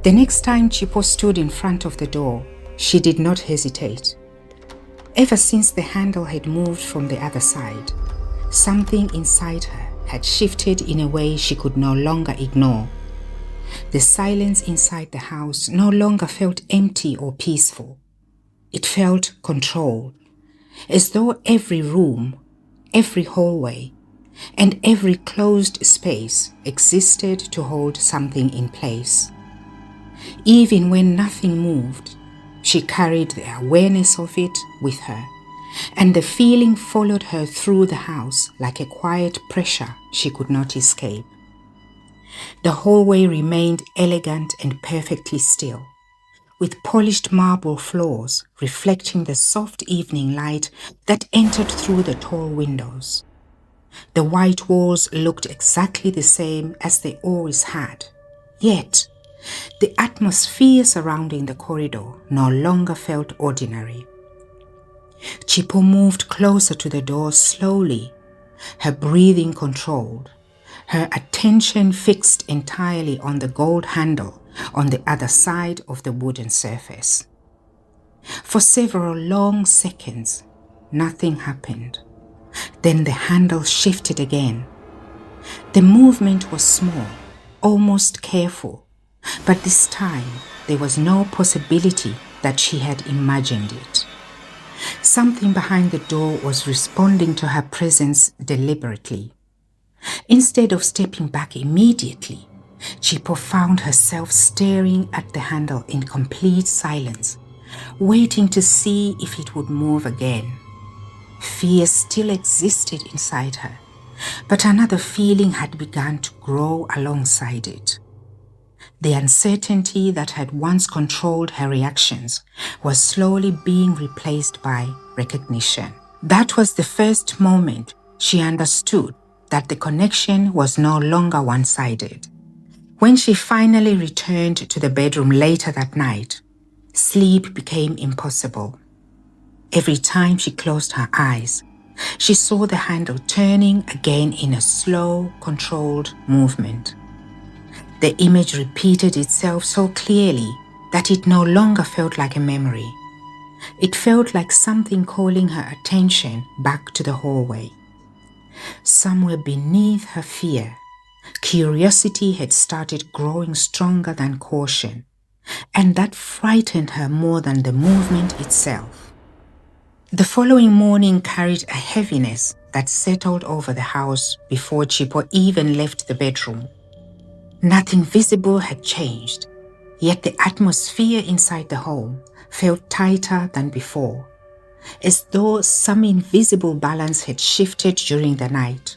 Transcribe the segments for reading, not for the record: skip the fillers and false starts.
The next time Chipo stood in front of the door, she did not hesitate. Ever since the handle had moved from the other side, something inside her had shifted in a way she could no longer ignore. The silence inside the house no longer felt empty or peaceful. It felt controlled, as though every room, every hallway, and every closed space existed to hold something in place. Even when nothing moved, she carried the awareness of it with her, and the feeling followed her through the house like a quiet pressure she could not escape. The hallway remained elegant and perfectly still, with polished marble floors reflecting the soft evening light that entered through the tall windows. The white walls looked exactly the same as they always had, yet the atmosphere surrounding the corridor no longer felt ordinary. Chipo moved closer to the door slowly, her breathing controlled, her attention fixed entirely on the gold handle on the other side of the wooden surface. For several long seconds, nothing happened. Then the handle shifted again. The movement was small, almost careful, but this time there was no possibility that she had imagined it. Something behind the door was responding to her presence deliberately. Instead of stepping back immediately, Chipo found herself staring at the handle in complete silence, waiting to see if it would move again. Fear still existed inside her, but another feeling had begun to grow alongside it. The uncertainty that had once controlled her reactions was slowly being replaced by recognition. That was the first moment she understood that the connection was no longer one-sided. When she finally returned to the bedroom later that night, sleep became impossible. Every time she closed her eyes, she saw the handle turning again in a slow, controlled movement. The image repeated itself so clearly that it no longer felt like a memory. It felt like something calling her attention back to the hallway. Somewhere beneath her fear, curiosity had started growing stronger than caution, and that frightened her more than the movement itself. The following morning carried a heaviness that settled over the house before Chipo even left the bedroom. Nothing visible had changed, yet the atmosphere inside the home felt tighter than before, as though some invisible balance had shifted during the night.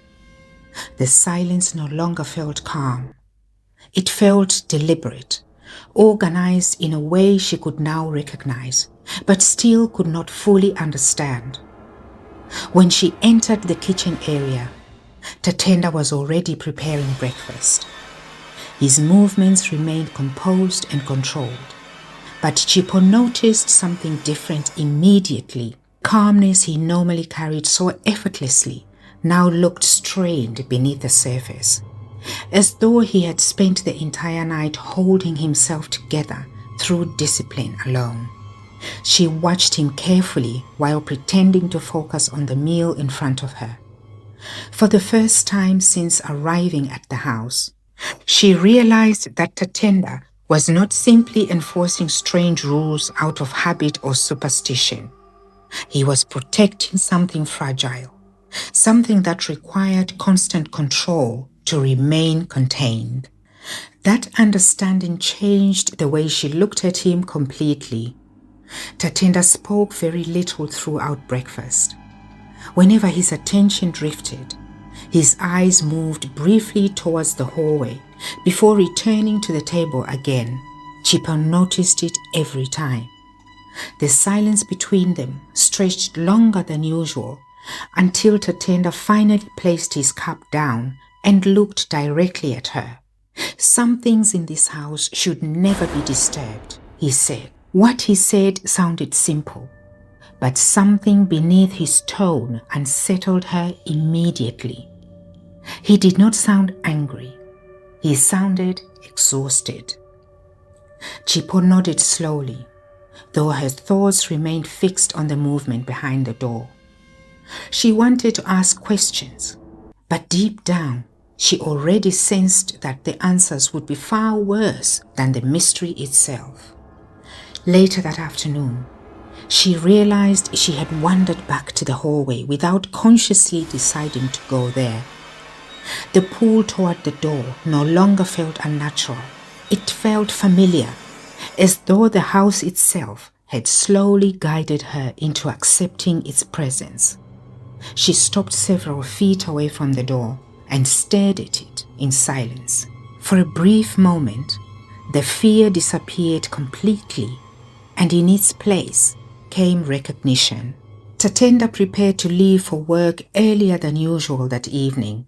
The silence no longer felt calm. It felt deliberate, organized in a way she could now recognize, but still could not fully understand. When she entered the kitchen area, Tatenda was already preparing breakfast. His movements remained composed and controlled, but Chipo noticed something different immediately. Calmness he normally carried so effortlessly now looked strained beneath the surface, as though he had spent the entire night holding himself together through discipline alone. She watched him carefully while pretending to focus on the meal in front of her. For the first time since arriving at the house, she realized that Tatenda was not simply enforcing strange rules out of habit or superstition. He was protecting something fragile, something that required constant control to remain contained. That understanding changed the way she looked at him completely. Tatenda spoke very little throughout breakfast. Whenever his attention drifted, his eyes moved briefly towards the hallway before returning to the table again. Chipo noticed it every time. The silence between them stretched longer than usual until Tatenda finally placed his cup down and looked directly at her. "Some things in this house should never be disturbed," he said. What he said sounded simple, but something beneath his tone unsettled her immediately. He did not sound angry. He sounded exhausted. Chipo nodded slowly, though her thoughts remained fixed on the movement behind the door. She wanted to ask questions, but deep down, she already sensed that the answers would be far worse than the mystery itself. Later that afternoon, she realized she had wandered back to the hallway without consciously deciding to go there. The pull toward the door no longer felt unnatural. It felt familiar, as though the house itself had slowly guided her into accepting its presence. She stopped several feet away from the door and stared at it in silence. For a brief moment, the fear disappeared completely, and in its place came recognition. Tatenda prepared to leave for work earlier than usual that evening,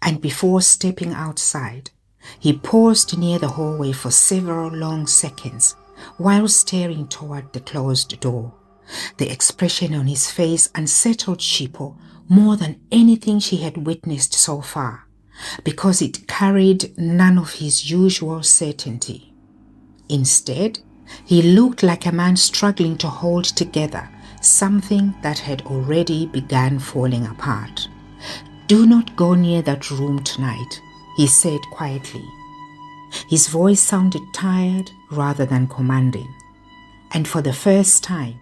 and before stepping outside, he paused near the hallway for several long seconds while staring toward the closed door. The expression on his face unsettled Chipo more than anything she had witnessed so far, because it carried none of his usual certainty. Instead, he looked like a man struggling to hold together something that had already begun falling apart. "Do not go near that room tonight," he said quietly. His voice sounded tired rather than commanding, and for the first time,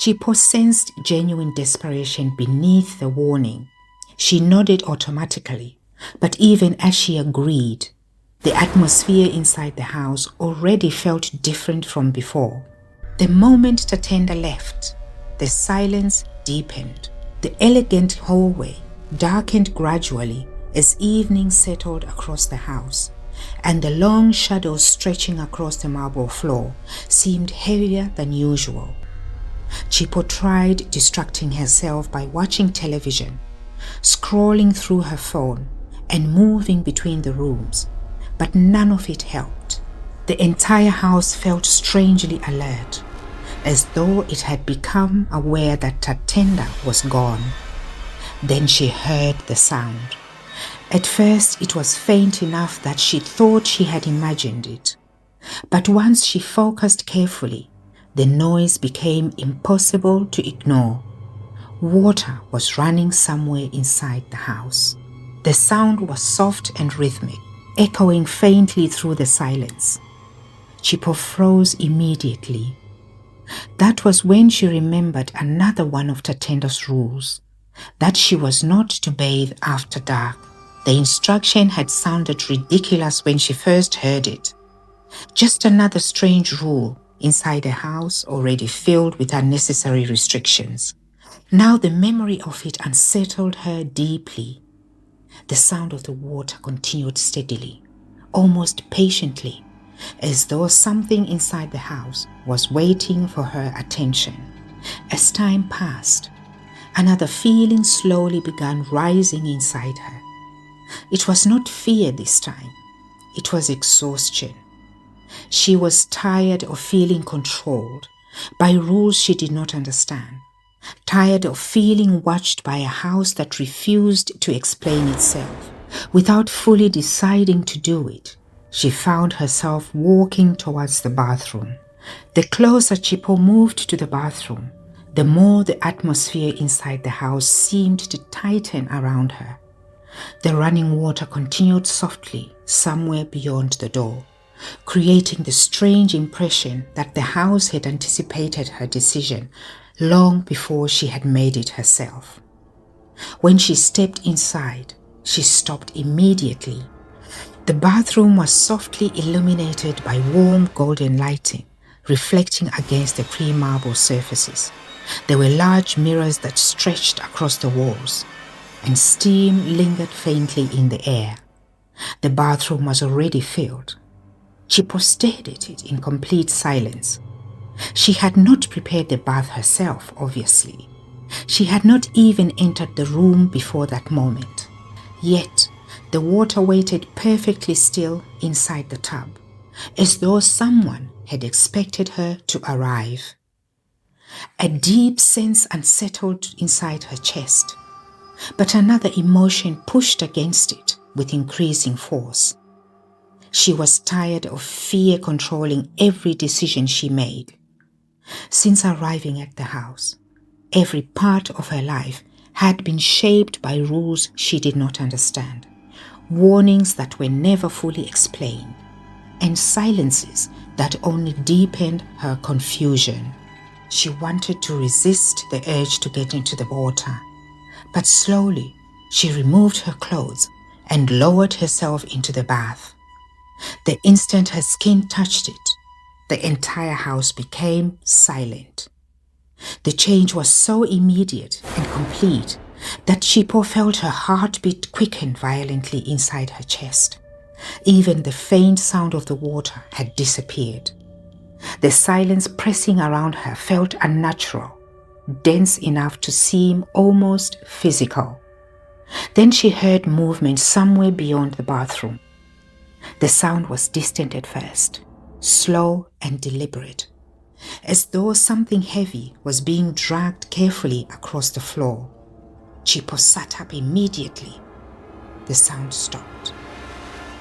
Chipo sensed genuine desperation beneath the warning. She nodded automatically, but even as she agreed, the atmosphere inside the house already felt different from before. The moment Tatenda left, the silence deepened. The elegant hallway darkened gradually as evening settled across the house, and the long shadows stretching across the marble floor seemed heavier than usual. Chipo tried distracting herself by watching television, scrolling through her phone, and moving between the rooms, but none of it helped. The entire house felt strangely alert, as though it had become aware that Tatenda was gone. Then she heard the sound. At first, it was faint enough that she thought she had imagined it, but once she focused carefully, the noise became impossible to ignore. Water was running somewhere inside the house. The sound was soft and rhythmic, echoing faintly through the silence. Chipo froze immediately. That was when she remembered another one of Tatenda's rules, that she was not to bathe after dark. The instruction had sounded ridiculous when she first heard it. Just another strange rule inside a house already filled with unnecessary restrictions. Now the memory of it unsettled her deeply. The sound of the water continued steadily, almost patiently, as though something inside the house was waiting for her attention. As time passed, another feeling slowly began rising inside her. It was not fear this time. It was exhaustion. She was tired of feeling controlled by rules she did not understand, tired of feeling watched by a house that refused to explain itself. Without fully deciding to do it, she found herself walking towards the bathroom. The closer Chipo moved to the bathroom, the more the atmosphere inside the house seemed to tighten around her. The running water continued softly somewhere beyond the door, creating the strange impression that the house had anticipated her decision long before she had made it herself. When she stepped inside, she stopped immediately. The bathroom was softly illuminated by warm golden lighting, reflecting against the cream marble surfaces. There were large mirrors that stretched across the walls, and steam lingered faintly in the air. The bathroom was already filled. Chipo stared at it in complete silence. She had not prepared the bath herself, obviously. She had not even entered the room before that moment. Yet, the water waited perfectly still inside the tub, as though someone had expected her to arrive. A deep sense unsettled inside her chest, but another emotion pushed against it with increasing force. She was tired of fear controlling every decision she made. Since arriving at the house, every part of her life had been shaped by rules she did not understand, warnings that were never fully explained, and silences that only deepened her confusion. She wanted to resist the urge to get into the water, but slowly she removed her clothes and lowered herself into the bath. The instant her skin touched it, the entire house became silent. The change was so immediate and complete that Chipo felt her heartbeat quicken violently inside her chest. Even the faint sound of the water had disappeared. The silence pressing around her felt unnatural, dense enough to seem almost physical. Then she heard movement somewhere beyond the bathroom. The sound was distant at first, slow and deliberate, as though something heavy was being dragged carefully across the floor. Chipo sat up immediately. The sound stopped.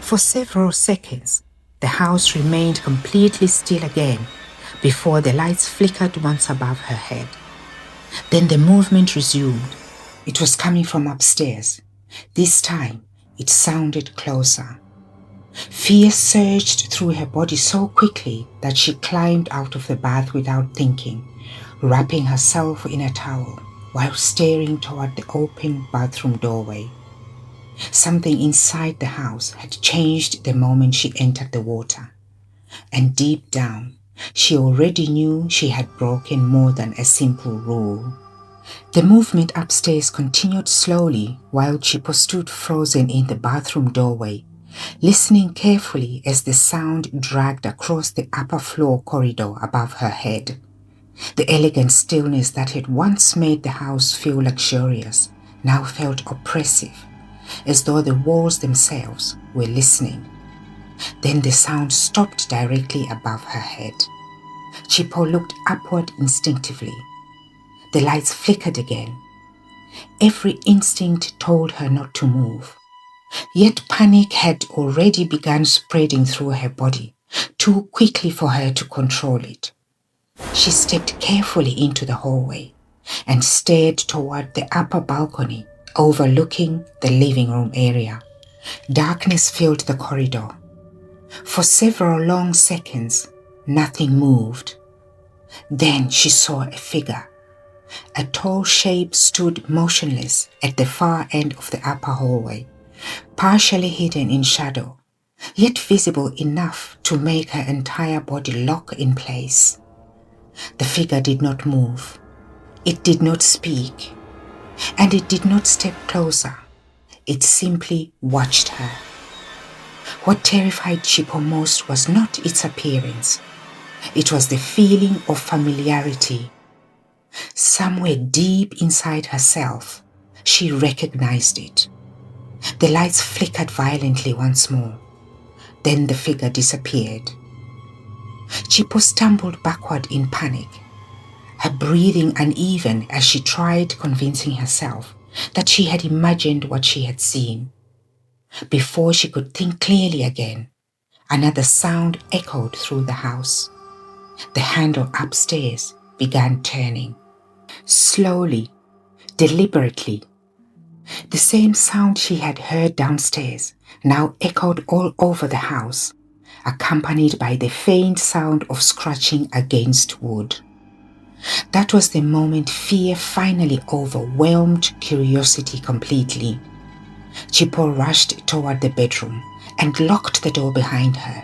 For several seconds, the house remained completely still again before the lights flickered once above her head. Then the movement resumed. It was coming from upstairs. This time, it sounded closer. Fear surged through her body so quickly that she climbed out of the bath without thinking, wrapping herself in a towel while staring toward the open bathroom doorway. Something inside the house had changed the moment she entered the water, and deep down, she already knew she had broken more than a simple rule. The movement upstairs continued slowly while Chipo stood frozen in the bathroom doorway, listening carefully as the sound dragged across the upper floor corridor above her head. The elegant stillness that had once made the house feel luxurious now felt oppressive, as though the walls themselves were listening. Then the sound stopped directly above her head. Chipo looked upward instinctively. The lights flickered again. Every instinct told her not to move. Yet panic had already begun spreading through her body, too quickly for her to control it. She stepped carefully into the hallway and stared toward the upper balcony overlooking the living room area. Darkness filled the corridor. For several long seconds, nothing moved. Then she saw a figure. A tall shape stood motionless at the far end of the upper hallway, partially hidden in shadow, yet visible enough to make her entire body lock in place. The figure did not move. It did not speak. And it did not step closer. It simply watched her. What terrified Chipo most was not its appearance. It was the feeling of familiarity. Somewhere deep inside herself, she recognized it. The lights flickered violently once more. Then the figure disappeared. Chipo stumbled backward in panic, her breathing uneven as she tried convincing herself that she had imagined what she had seen. Before she could think clearly again, another sound echoed through the house. The handle upstairs began turning. Slowly, deliberately. The same sound she had heard downstairs now echoed all over the house, accompanied by the faint sound of scratching against wood. That was the moment fear finally overwhelmed curiosity completely. Chipo rushed toward the bedroom and locked the door behind her.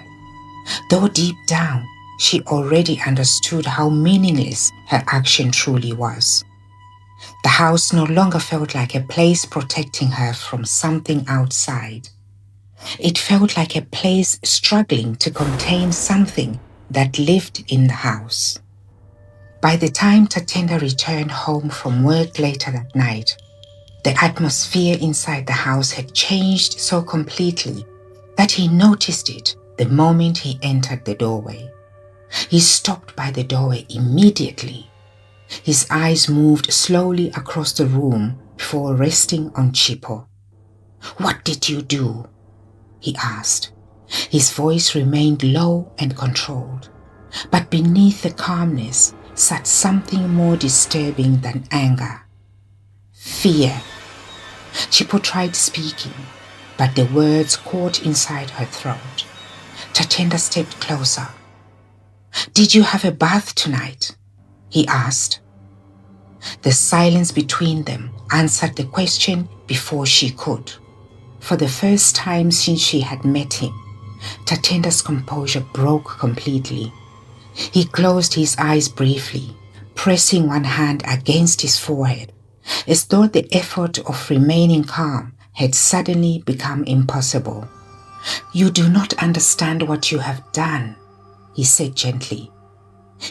Though deep down, she already understood how meaningless her action truly was. The house no longer felt like a place protecting her from something outside. It felt like a place struggling to contain something that lived in the house. By the time Tatenda returned home from work later that night, the atmosphere inside the house had changed so completely that he noticed it the moment he entered the doorway. He stopped by the doorway immediately. His eyes moved slowly across the room before resting on Chipo. "What did you do?" he asked. His voice remained low and controlled, but beneath the calmness sat something more disturbing than anger. Fear. Chipo tried speaking, but the words caught inside her throat. Tatenda stepped closer. "Did you have a bath tonight?" he asked. The silence between them answered the question before she could. For the first time since she had met him, Tatenda's composure broke completely. He closed his eyes briefly, pressing one hand against his forehead, as though the effort of remaining calm had suddenly become impossible. "You do not understand what you have done," he said gently.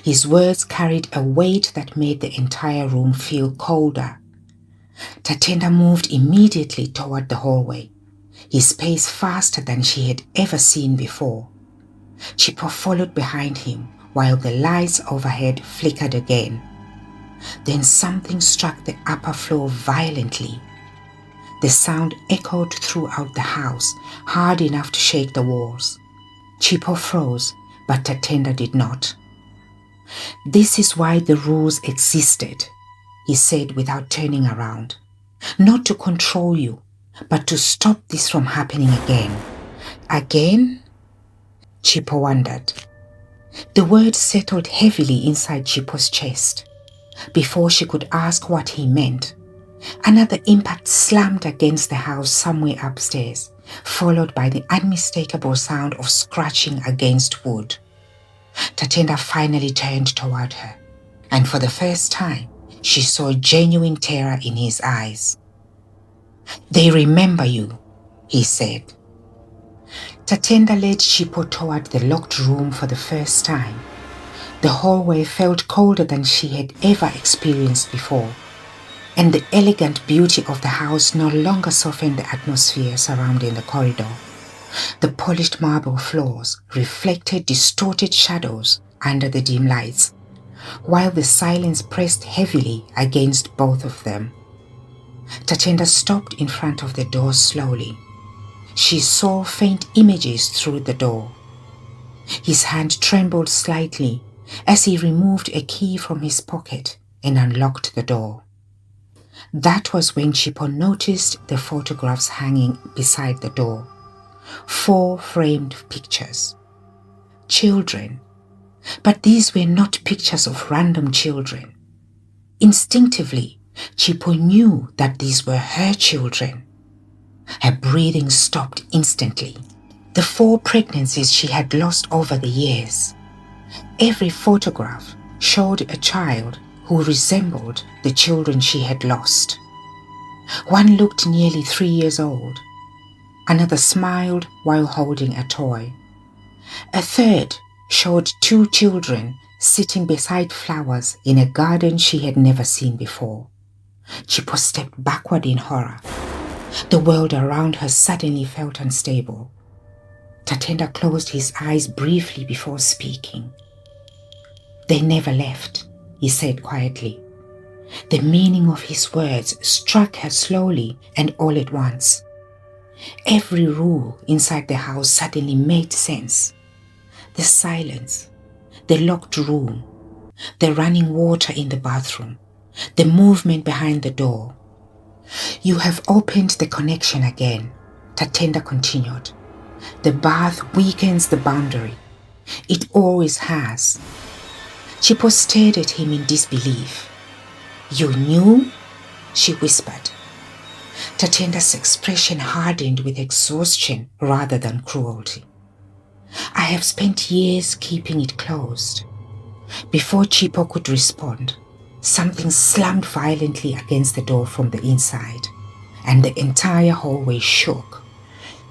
His words carried a weight that made the entire room feel colder. Tatenda moved immediately toward the hallway, his pace faster than she had ever seen before. Chipo followed behind him while the lights overhead flickered again. Then something struck the upper floor violently. The sound echoed throughout the house, hard enough to shake the walls. Chipo froze, but Tatenda did not. "This is why the rules existed," he said without turning around. "Not to control you, but to stop this from happening again." "Again?" Chipo wondered. The word settled heavily inside Chipo's chest. Before she could ask what he meant, another impact slammed against the house somewhere upstairs, followed by the unmistakable sound of scratching against wood. Tatenda finally turned toward her, and for the first time, she saw genuine terror in his eyes. "They remember you," he said. Tatenda led Chipo toward the locked room for the first time. The hallway felt colder than she had ever experienced before, and the elegant beauty of the house no longer softened the atmosphere surrounding the corridor. The polished marble floors reflected distorted shadows under the dim lights, while the silence pressed heavily against both of them. Tatenda stopped in front of the door slowly. She saw faint images through the door. His hand trembled slightly as he removed a key from his pocket and unlocked the door. That was when Chipo noticed the photographs hanging beside the door. 4 framed pictures. Children. But these were not pictures of random children. Instinctively, Chipo knew that these were her children. Her breathing stopped instantly. The 4 pregnancies she had lost over the years. Every photograph showed a child who resembled the children she had lost. One looked nearly 3 years old. Another smiled while holding a toy. A third showed 2 children sitting beside flowers in a garden she had never seen before. Chipo stepped backward in horror. The world around her suddenly felt unstable. Tatenda closed his eyes briefly before speaking. "They never left," he said quietly. The meaning of his words struck her slowly and all at once. Every rule inside the house suddenly made sense. The silence, the locked room, the running water in the bathroom, the movement behind the door. "You have opened the connection again," Tatenda continued. "The bath weakens the boundary. It always has." Chipo stared at him in disbelief. "You knew?" she whispered. Tatenda's expression hardened with exhaustion rather than cruelty. "I have spent years keeping it closed." Before Chipo could respond, something slammed violently against the door from the inside, and the entire hallway shook.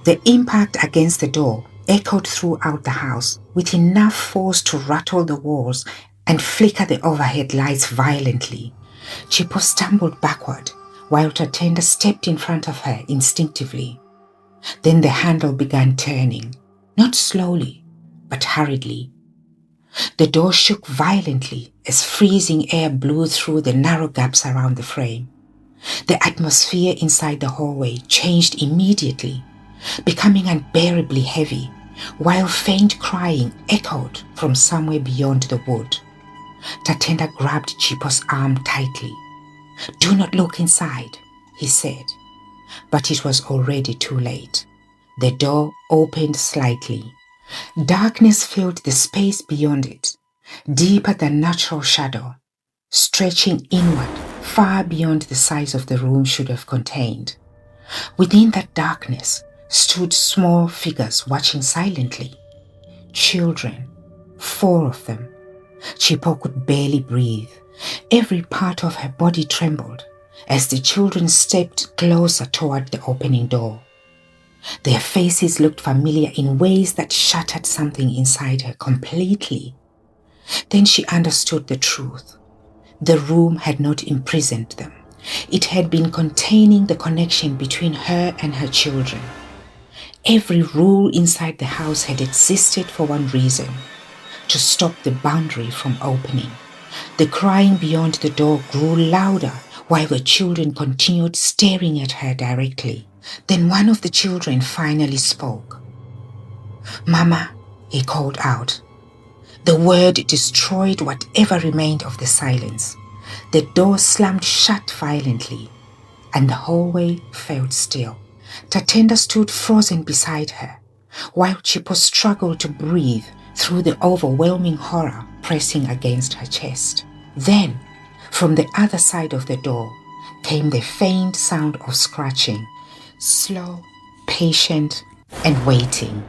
The impact against the door echoed throughout the house with enough force to rattle the walls and flicker the overhead lights violently. Chipo stumbled backward while Tatenda stepped in front of her instinctively. Then the handle began turning, not slowly, but hurriedly. The door shook violently as freezing air blew through the narrow gaps around the frame. The atmosphere inside the hallway changed immediately, becoming unbearably heavy while faint crying echoed from somewhere beyond the wood. Tatenda grabbed Chipo's arm tightly. "Do not look inside," he said. But it was already too late. The door opened slightly. Darkness filled the space beyond it, deeper than natural shadow, stretching inward far beyond the size of the room should have contained. Within that darkness stood small figures watching silently. Children, 4 of them. Chipo could barely breathe. Every part of her body trembled as the children stepped closer toward the opening door. Their faces looked familiar in ways that shattered something inside her completely. Then she understood the truth. The room had not imprisoned them. It had been containing the connection between her and her children. Every rule inside the house had existed for one reason: to stop the boundary from opening. The crying beyond the door grew louder while the children continued staring at her directly. Then one of the children finally spoke. "Mama," he called out. The word destroyed whatever remained of the silence. The door slammed shut violently, and the hallway felt still. Tatenda stood frozen beside her, while Chipo struggled to breathe through the overwhelming horror pressing against her chest. Then, from the other side of the door, came the faint sound of scratching, slow, patient, and waiting.